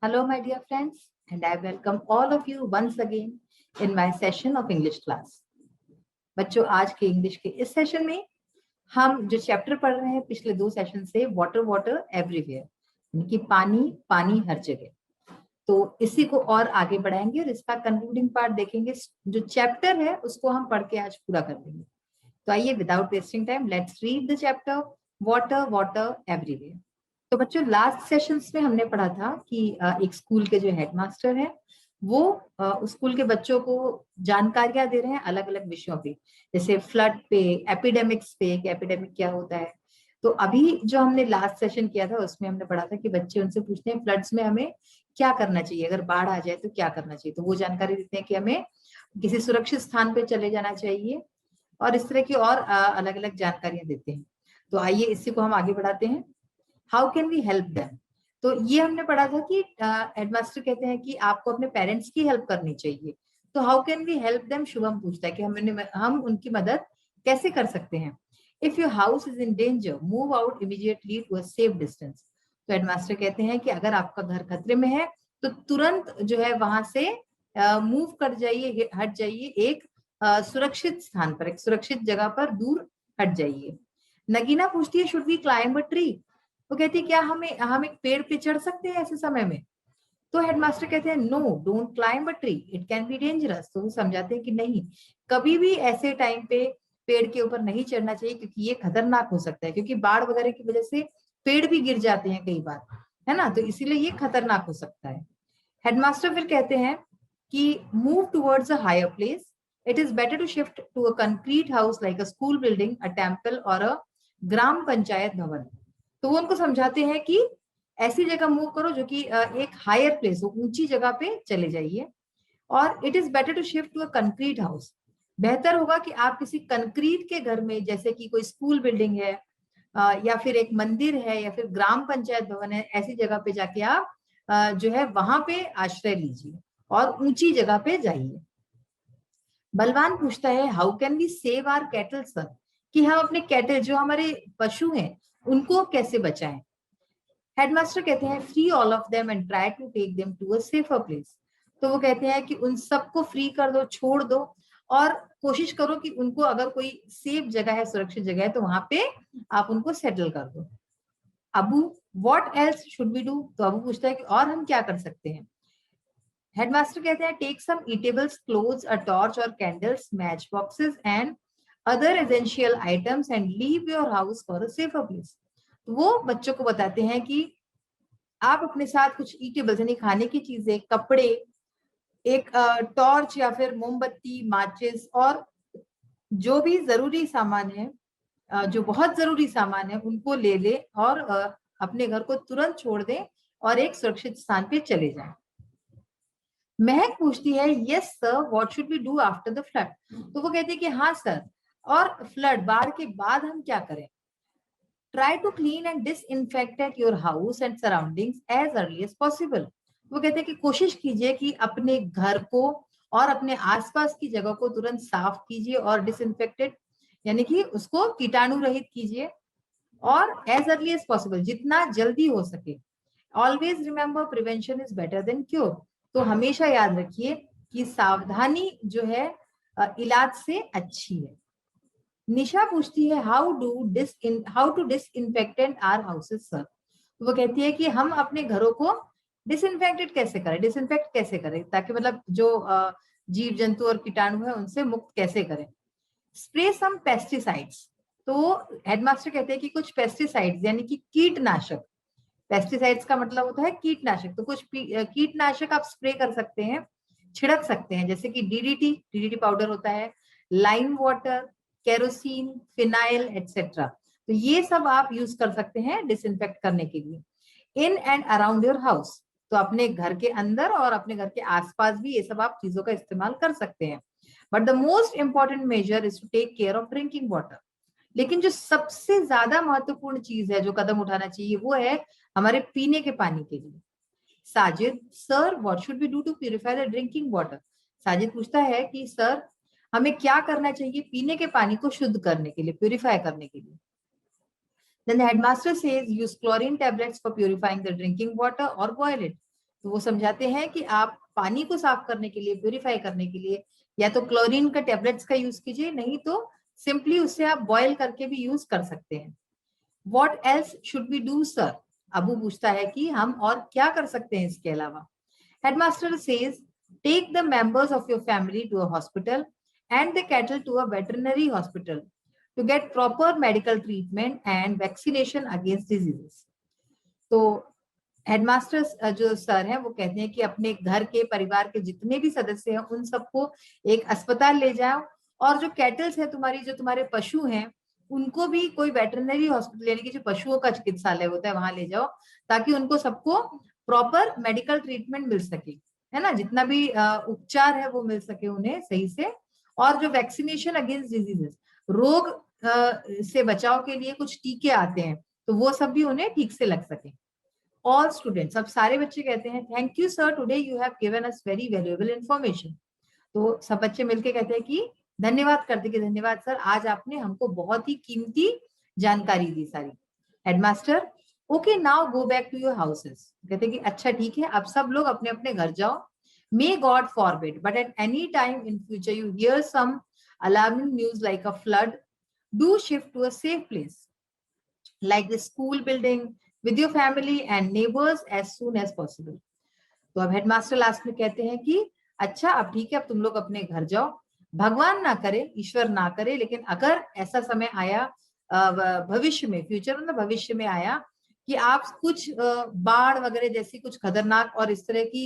Hello, my dear friends, and I welcome all of you once again in my session of English class. बच्चों, आज के English के इस session में हम जो चैप्टर पढ़ रहे हैं पिछले 2 सेशन से, वाटर वाटर एवरीवेयर, यानी कि पानी पानी हर जगह। तो इसी को और आगे बढ़ाएंगे और इसका कंक्लूडिंग पार्ट देखेंगे। जो चैप्टर है उसको हम पढ़ के आज पूरा कर देंगे। तो आइए, without wasting time, let's read the chapter water water everywhere. तो बच्चों, लास्ट सेशंस में हमने पढ़ा था कि एक स्कूल के जो हेडमास्टर हैं वो उस स्कूल के बच्चों को जानकारियां दे रहे हैं अलग अलग विषयों पे, जैसे फ्लड पे, एपिडेमिक्स पे, कि एपिडेमिक क्या होता है। तो अभी जो हमने लास्ट सेशन किया था उसमें हमने पढ़ा था कि बच्चे उनसे पूछते हैं फ्लड्स में हमें क्या करना चाहिए, अगर बाढ़ आ जाए तो क्या करना चाहिए। तो वो जानकारी देते हैं कि हमें किसी सुरक्षित स्थान पे चले जाना चाहिए और इस तरह की और अलग अलग जानकारियां देते हैं। तो आइए इसी को हम आगे बढ़ाते हैं। How can we help them. तो ये हमने पढ़ा था कि हेडमास्टर कहते हैं कि आपको अपने पेरेंट्स की हेल्प करनी चाहिए। तो how can we help them, Shubham पूछता है कि हम उनकी मदद कैसे कर सकते हैं। If your house is in danger move out immediately to a safe distance. तो हेडमास्टर कहते हैं कि अगर आपका घर खतरे में है तो तुरंत जो है वहां से मूव कर जाइए, हट जाइए, एक सुरक्षित स्थान पर, एक सुरक्षित जगह पर दूर हट जाइए। नगीना पूछती है should we climb a tree. वो कहती है क्या हम एक पेड़ पे चढ़ सकते हैं ऐसे समय में। तो हेडमास्टर कहते हैं no don't climb a tree, it can be dangerous. तो वो समझाते हैं कि नहीं, कभी भी ऐसे टाइम पे पेड़ के ऊपर नहीं चढ़ना चाहिए क्योंकि ये खतरनाक हो सकता है, क्योंकि बाढ़ वगैरह की वजह से पेड़ भी गिर जाते हैं कई बार, है ना। तो इसीलिए ये खतरनाक हो सकता है। हेडमास्टर फिर कहते हैं कि move towards a higher place, it is better to shift to a concrete house like a school building, a temple or a ग्राम पंचायत भवन। तो वो उनको समझाते हैं कि ऐसी जगह मूव करो जो कि एक हायर प्लेस हो, ऊंची जगह पे चले जाइए। और it is better to shift to a concrete house, बेहतर होगा कि आप किसी कंक्रीट के घर में, जैसे कि कोई स्कूल बिल्डिंग है या फिर एक मंदिर है या फिर ग्राम पंचायत भवन है, ऐसी जगह पे जाके आप जो है वहां पे आश्रय लीजिए और ऊंची जगह पे जाइए। बलवान पूछता है how can we save our cattle sir, कि हम अपने कैटल, जो हमारे पशु हैं, उनको कैसे बचाएं। हेडमास्टर कहते हैं free all of them and try to take them to a safer place. तो वो कहते हैं कि उन सबको फ्री कर दो, छोड़ दो, और कोशिश करो कि उनको, अगर कोई सेफ जगह है, सुरक्षित जगह है, तो वहां पे आप उनको सेटल कर दो। Abu what else should we do. तो अबू पूछता है कि और हम क्या कर सकते हैं। हेडमास्टर कहते हैं take some eatables, clothes, a torch और candles, match boxes and other essential items and leave your house for a safer place. वो बच्चों को बताते हैं कि आप अपने साथ कुछ ईटेबल्स यानी खाने की चीजें, कपड़े, एक टॉर्च या फिर मोमबत्ती, माचिस, और जो भी जरूरी सामान है, जो बहुत जरूरी सामान है, उनको ले ले और अपने घर को तुरंत छोड़ दें और एक सुरक्षित स्थान पे चले जाएं। महक पूछती है yes sir what should we do after the flood. तो वो कहते हैं कि हाँ सर, और फ्लड, बाढ़ के बाद हम क्या करें। Try to clean and disinfect your house and surroundings as early as possible. वो कहते हैं कि कोशिश कीजिए कि अपने घर को और अपने आसपास की जगह को तुरंत साफ कीजिए और डिसइंफेक्टेड यानी कि उसको कीटाणु रहित कीजिए, और एज अर्ली एज पॉसिबल, जितना जल्दी हो सके। Always remember prevention is better than cure. तो हमेशा याद रखिए कि सावधानी जो है इलाज से अच्छी है। निशा पूछती है how to disinfectant our houses sir. वो कहती है कि हम अपने घरों को डिसइंफेक्टेड कैसे करें, डिसइंफेक्ट कैसे करें, ताकि मतलब जो जीव जंतु और कीटाणु है उनसे मुक्त कैसे करें। स्प्रे सम पेस्टिसाइड्स। तो हेडमास्टर कहते हैं कि कुछ पेस्टिसाइड्स यानी कि कीटनाशक, पेस्टिसाइड्स का मतलब होता है कीटनाशक, तो कुछ कीटनाशक आप स्प्रे कर सकते हैं, छिड़क सकते हैं, जैसे कि डीडीटी पाउडर होता है, lime water, kerosene, phenyl etcetera. तो ये सब आप यूज कर सकते हैं डिसइंफेक्ट करने के लिए। In and around your house, तो अपने घर के अंदर और अपने घर के आसपास भी ये सब आप चीजों का इस्तेमाल कर सकते हैं। But the most important measure is to take care of drinking water. लेकिन जो सबसे ज्यादा महत्वपूर्ण चीज है, जो कदम उठाना चाहिए, वो है हमारे पीने के पानी के लिए। Sajid sir what should we do to purify the drinking water. Sajid पूछता है कि सर हमें क्या करना चाहिए पीने के पानी को शुद्ध करने के लिए, प्यूरिफाई करने के लिए। Then the headmaster says use chlorine tablets for purifying the drinking water or boil it. तो वो समझाते हैं कि आप पानी को साफ करने के लिए, प्यूरिफाई करने के लिए या तो क्लोरीन का टेबलेट्स का यूज कीजिए, नहीं तो सिंपली उससे आप बॉयल करके भी यूज कर सकते हैं। What else should we do sir? Abu पूछता है कि हम और क्या कर सकते हैं इसके अलावा। Headmaster says take the members of your family to a hospital and the cattle to a veterinary hospital to get proper medical treatment and vaccination against diseases. तो हेडमास्टर जो सर हैं वो कहते हैं कि अपने घर के परिवार के जितने भी सदस्य हैं उन सबको एक अस्पताल ले जाओ, और जो कैटल्स है तुम्हारी, जो तुम्हारे पशु हैं, उनको भी कोई वेटरनरी हॉस्पिटल यानी कि जो पशुओं का चिकित्सालय होता है वहां ले जाओ, ताकि उनको सबको प्रॉपर मेडिकल ट्रीटमेंट मिल सके, है ना, जितना भी उपचार है वो मिल सके उन्हें सही से। और जो वैक्सीनेशन अगेंस्ट डिजीजेस, रोग से बचाव के लिए कुछ टीके आते हैं, तो वो सब भी उन्हें ठीक से लग सके। ऑल स्टूडेंट्स, अब सारे बच्चे कहते हैं thank you sir, today you have given us very valuable information. तो सब बच्चे मिलके कहते हैं कि धन्यवाद करते कि धन्यवाद सर, आज आपने हमको बहुत ही कीमती जानकारी दी सारी। Headmaster okay now go back to your houses, कहते कि अच्छा ठीक है, अब सब लोग अपने अपने घर जाओ। May God forbid but at any time in future you hear some alarming news like a flood, do shift to a safe place like the school building with your family and neighbors as soon as possible। तो अब headmaster last में कहते हैं कि अच्छा अब ठीक है, अब तुम लोग अपने घर जाओ। भगवान ना करे, ईश्वर ना करे, लेकिन अगर ऐसा समय आया भविष्य में, फ्यूचर मतलब भविष्य में आया कि आप कुछ बाढ़ वगैरह जैसी कुछ खतरनाक और इस तरह की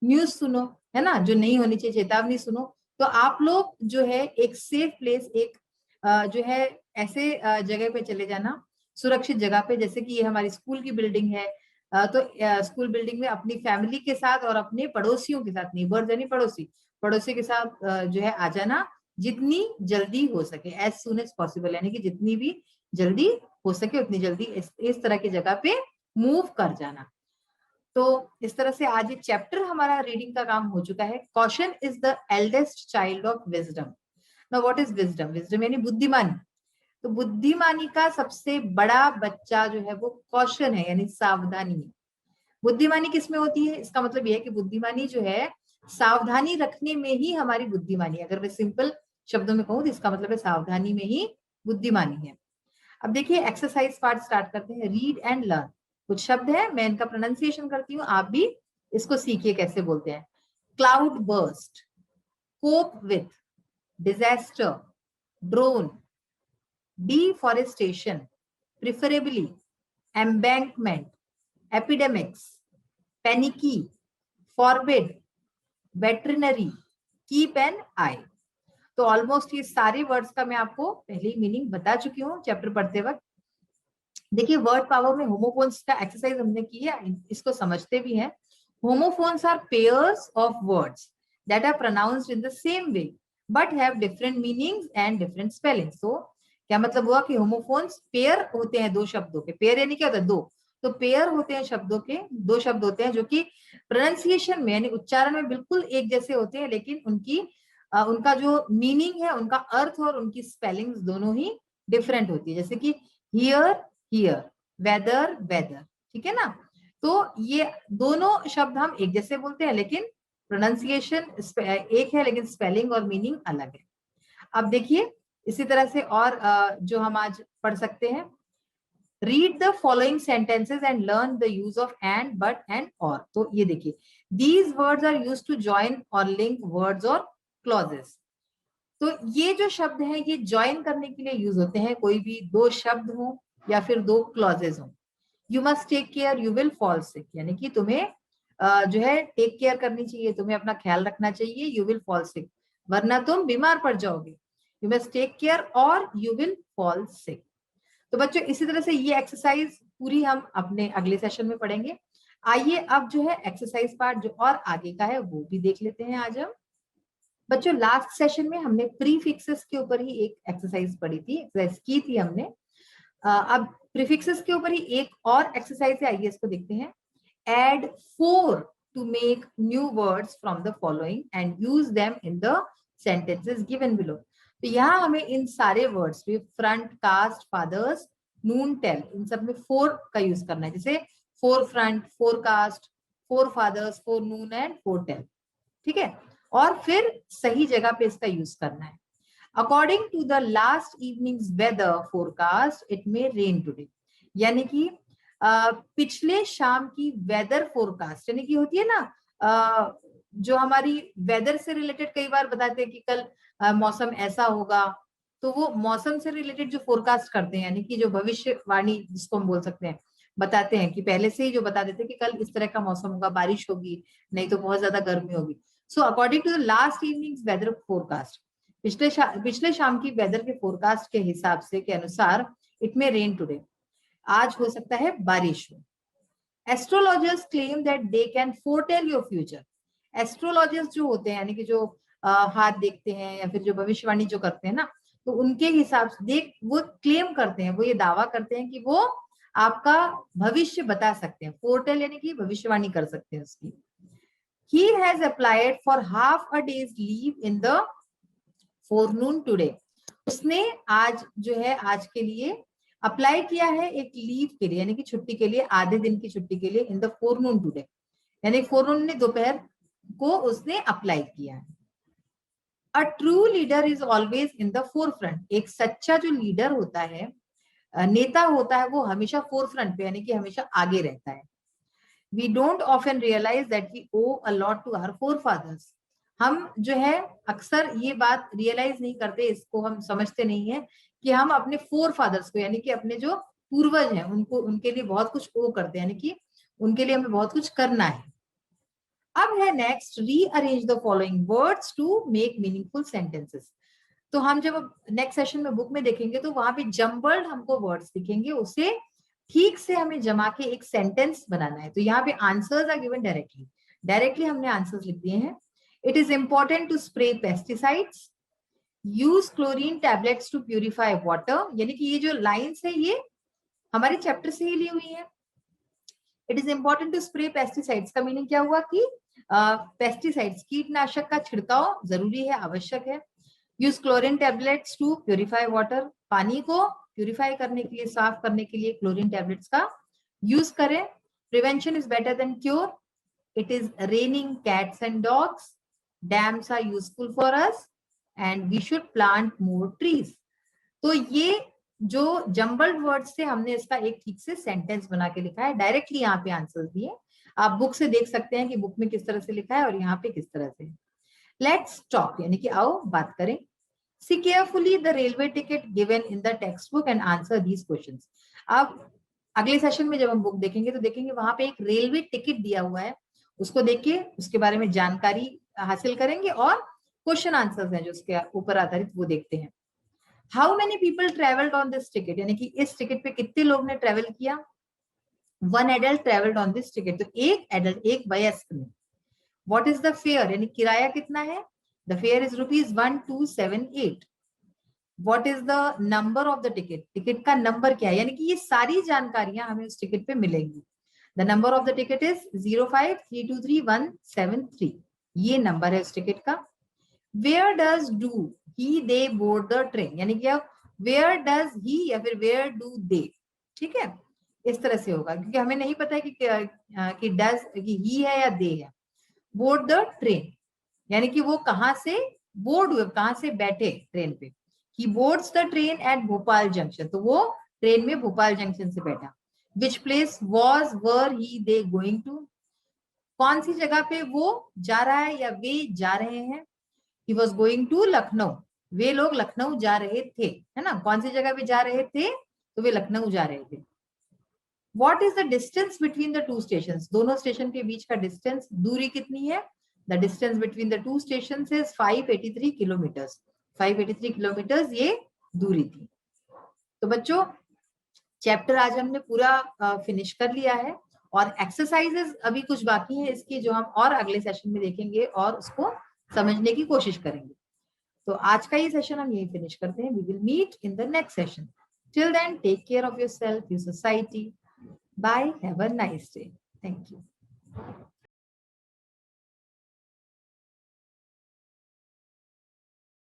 न्यूज सुनो, है ना, जो नहीं होनी चाहिए, चेतावनी सुनो, तो आप लोग जो है एक सेफ प्लेस, एक जो है ऐसे जगह पे चले जाना, सुरक्षित जगह पे, जैसे कि ये हमारी स्कूल की बिल्डिंग है, तो स्कूल बिल्डिंग में अपनी फैमिली के साथ और अपने पड़ोसियों के साथ, नेबर्स यानी पड़ोसी, पड़ोसी के साथ जो है आ जाना जितनी जल्दी हो सके, एज सुन एज पॉसिबल, यानी कि जितनी भी जल्दी हो सके उतनी जल्दी इस तरह की जगह पे मूव कर जाना। तो इस तरह से आज ये चैप्टर हमारा रीडिंग का काम हो चुका है। Caution is the eldest child of wisdom. Now what is wisdom? Wisdom यानी बुद्धिमानी। तो बुद्धिमानी का सबसे बड़ा बच्चा जो है वो कॉशन है, यानी सावधानी है। बुद्धिमानी किसमें होती है? इसका मतलब यह है कि बुद्धिमानी जो है सावधानी रखने में ही हमारी बुद्धिमानी है। अगर मैं सिंपल शब्दों में कहूँ तो इसका मतलब है सावधानी में ही बुद्धिमानी है। अब देखिए एक्सरसाइज पार्ट स्टार्ट करते हैं। Read and learn. कुछ शब्द है, मैं इनका प्रोनाउंसिएशन करती हूँ, आप भी इसको सीखिए कैसे बोलते हैं। Cloudburst, cope with, disaster, drone, deforestation, preferably, embankment, epidemics, panicky, forbid, veterinary, keep an eye। तो ऑलमोस्ट ये सारे वर्ड्स का मैं आपको पहले ही मीनिंग बता चुकी हूँ चैप्टर पढ़ते वक्त। देखिए वर्ड पावर में होमोफोन्स का एक्सरसाइज हमने की है, इसको समझते भी हैं। Homophones are pairs of words that are pronounced in the same way but have different meanings and different spellings. तो क्या मतलब हुआ कि होमोफोन्स पेयर होते हैं दो शब्दों के। पेयर यानी क्या होता है? दो। तो पेयर होते हैं शब्दों के, दो शब्द होते हैं जो कि प्रोनाउंसिएशन में यानी उच्चारण में बिल्कुल एक जैसे होते हैं, लेकिन उनका जो मीनिंग है, उनका अर्थ और उनकी स्पेलिंग्स दोनों ही डिफरेंट होती है। जैसे कि हियर हियर, वेदर वेदर, ठीक है ना। तो ये दोनों शब्द हम एक जैसे बोलते हैं, लेकिन प्रोनाउंसिएशन एक है, लेकिन स्पेलिंग और मीनिंग अलग है। अब देखिए इसी तरह से और जो हम आज पढ़ सकते हैं। Read the following sentences and learn the use of and, but and or. तो ये देखिए, these words are used to join और लिंक वर्ड्स और क्लॉजेस। तो ये जो शब्द हैं ये ज्वाइन करने के लिए यूज होते हैं, कोई भी दो शब्द हो या फिर दो क्लॉजेज हो। You must take care, you will fall sick, यानी कि तुम्हें जो है टेक केयर करनी चाहिए, तुम्हें अपना ख्याल रखना चाहिए, यू विल फॉल सिक, वरना तुम बीमार पड़ जाओगे। यू मस्ट टेक केयर और यू विल फॉल सिक। तो बच्चों इसी तरह से ये एक्सरसाइज पूरी हम अपने अगले सेशन में पढ़ेंगे। आइए अब जो है एक्सरसाइज पार्ट जो और आगे का है वो भी देख लेते हैं आज हम। बच्चों लास्ट सेशन में हमने प्रीफिक्सेस के ऊपर ही एक एक्सरसाइज पढ़ी थी, एक्सरसाइज की थी हमने। अब प्रीफिक्सेस के ऊपर ही एक और एक्सरसाइज है, आइए इसको देखते हैं। Add 4 to make new words from the following and use them in the sentences given below. तो यहाँ हमें इन सारे वर्ड्स में front, cast, fathers, noon, tell, इन सब में 4 का यूज करना है। जैसे forefront, forecast, forefathers, forenoon and foretell, ठीक है। और फिर सही जगह पे इसका यूज करना है। According to the last evening's weather forecast it may rain today, यानी कि पिछले शाम की वेदर फोरकास्ट, यानी कि होती है ना जो हमारी वेदर से रिलेटेड कई बार बताते हैं कि कल मौसम ऐसा होगा, तो वो मौसम से रिलेटेड जो फोरकास्ट करते हैं, यानी कि जो भविष्यवाणी जिसको हम बोल सकते हैं, बताते हैं कि पहले से ही जो बता देते हैं कि कल इस तरह का मौसम होगा, बारिश होगी, नहीं तो बहुत ज्यादा गर्मी होगी। So according to the last evening's weather forecast, पिछले शाम की वेदर के फोरकास्ट के हिसाब से के अनुसार इट मे रेन टुडे, आज हो सकता है बारिश हो। Astrologers claim that they can foretell your future, astrologers जो होते हैं यानी कि जो हाथ देखते हैं या फिर जो भविष्यवाणी जो करते हैं ना, तो उनके हिसाब से वो क्लेम करते हैं, वो ये दावा करते हैं कि वो आपका भविष्य बता सकते हैं, फोरटेल यानी कि भविष्यवाणी कर सकते हैं उसकी। He has applied for half a day's leave in the forenoon today, उसने आज जो है आज के लिए अप्लाई किया है एक लीव के लिए, यानी कि छुट्टी के लिए, आधे दिन की छुट्टी के लिए, इन द फोरनून टुडे, यानी फोरनून ने दोपहर को उसने अप्लाई किया है। A true leader is always in the forefront, एक सच्चा जो लीडर होता है, नेता होता है, वो हमेशा फोरफ्रंट पे यानी कि हमेशा आगे रहता है। We don't often realize that we owe a lot to our forefathers, हम जो है अक्सर ये बात रियलाइज नहीं करते, इसको हम समझते नहीं है कि हम अपने फोर फादर्स को यानी कि अपने जो पूर्वज हैं उनको, उनके लिए बहुत कुछ ओ करते हैं, यानी कि उनके लिए हमें बहुत कुछ करना है। अब है next, rearrange the following words to make meaningful sentences. तो हम जब नेक्स्ट सेशन में बुक में देखेंगे तो वहां पे जम्बल्ड हमको वर्ड्स दिखेंगे, उसे ठीक से हमें जमा के एक सेंटेंस बनाना है। तो यहाँ पे आंसर्स आर गिवन डायरेक्टली हमने आंसर्स लिख दिए हैं। It is important to spray pesticides, use chlorine tablets to purify water, यानी कि ये जो लाइन्स है ये हमारे चैप्टर से ही ली हुई है। It is important to spray pesticides का मीनिंग क्या हुआ कि पेस्टिसाइड्स कीटनाशक का छिड़काव जरूरी है, आवश्यक है। Use chlorine tablets to purify water, पानी को प्यूरिफाई करने के लिए, साफ करने के लिए क्लोरीन टैबलेट्स का यूज करें। Prevention is better than cure, it is raining cats and dogs, dams are useful for us and we should plant more trees. तो ये जो जम्बल्ड वर्ड्स से हमने इसका एक ठीक से सेंटेंस बना के लिखा है, डायरेक्टली यहाँ पे आंसर दिए, आप बुक से देख सकते हैं कि बुक में किस तरह से लिखा है और यहाँ पे किस तरह से। लेट्स टॉक, यानी कि आओ बात करें। See carefully the railway ticket given in the textbook and answer these questions. अब अगले सेशन में जब हम बुक देखेंगे तो देखेंगे वहां पे एक रेलवे टिकट दिया हुआ है, उसको देख के उसके बारे में जानकारी हासिल करेंगे और क्वेश्चन आंसर्स हैं जो उसके ऊपर आधारित वो देखते हैं। How many people travelled on this ticket, यानी कि इस टिकट पे कितने लोग ने ट्रेवल किया। One adult travelled on this ticket, तो एक एडल्ट, एक वयस्क ने। व्हाट इज द फेयर, यानी किराया कितना है। The fair is ₹1278। What is the number of the ticket, ticket का नंबर क्या है, यानी कि ये सारी जानकारियां हमें उस टिकट पे मिलेंगी। The number of the ticket is 05323173, ये नंबर है उस टिकट का। Where does do he they board the train, यानी कि वेयर डज ही या फिर वेयर डू दे, ठीक है, इस तरह से होगा क्योंकि हमें नहीं पता है कि डज कि ही है या दे है। बोर्ड द ट्रेन, यानी कि वो कहाँ से बोर्ड हुए, कहाँ से बैठे ट्रेन पे। He boards the train at Bhopal junction, तो वो ट्रेन में भोपाल जंक्शन से बैठा। Which place was were he they going to, कौन सी जगह पे वो जा रहा है या वे जा रहे हैं। He was going to Lucknow, वे लोग लखनऊ जा रहे थे, है ना, कौन सी जगह पे जा रहे थे, तो वे लखनऊ जा रहे थे। What is the distance between the two stations, दोनों स्टेशन के बीच का डिस्टेंस, दूरी कितनी है। The distance between the two stations is 583 kilometers, 583 kilometers ये दूरी थी। तो बच्चों चैप्टर आज हमने पूरा फिनिश कर लिया है और एक्सरसाइजेस अभी कुछ बाकी है इसकी, जो हम और अगले सेशन में देखेंगे और उसको समझने की कोशिश करेंगे। तो आज का ये सेशन हम यही फिनिश करते हैं। We will meet in the next session. Till then take care of yourself, your society. Bye. Have a nice day. Thank you.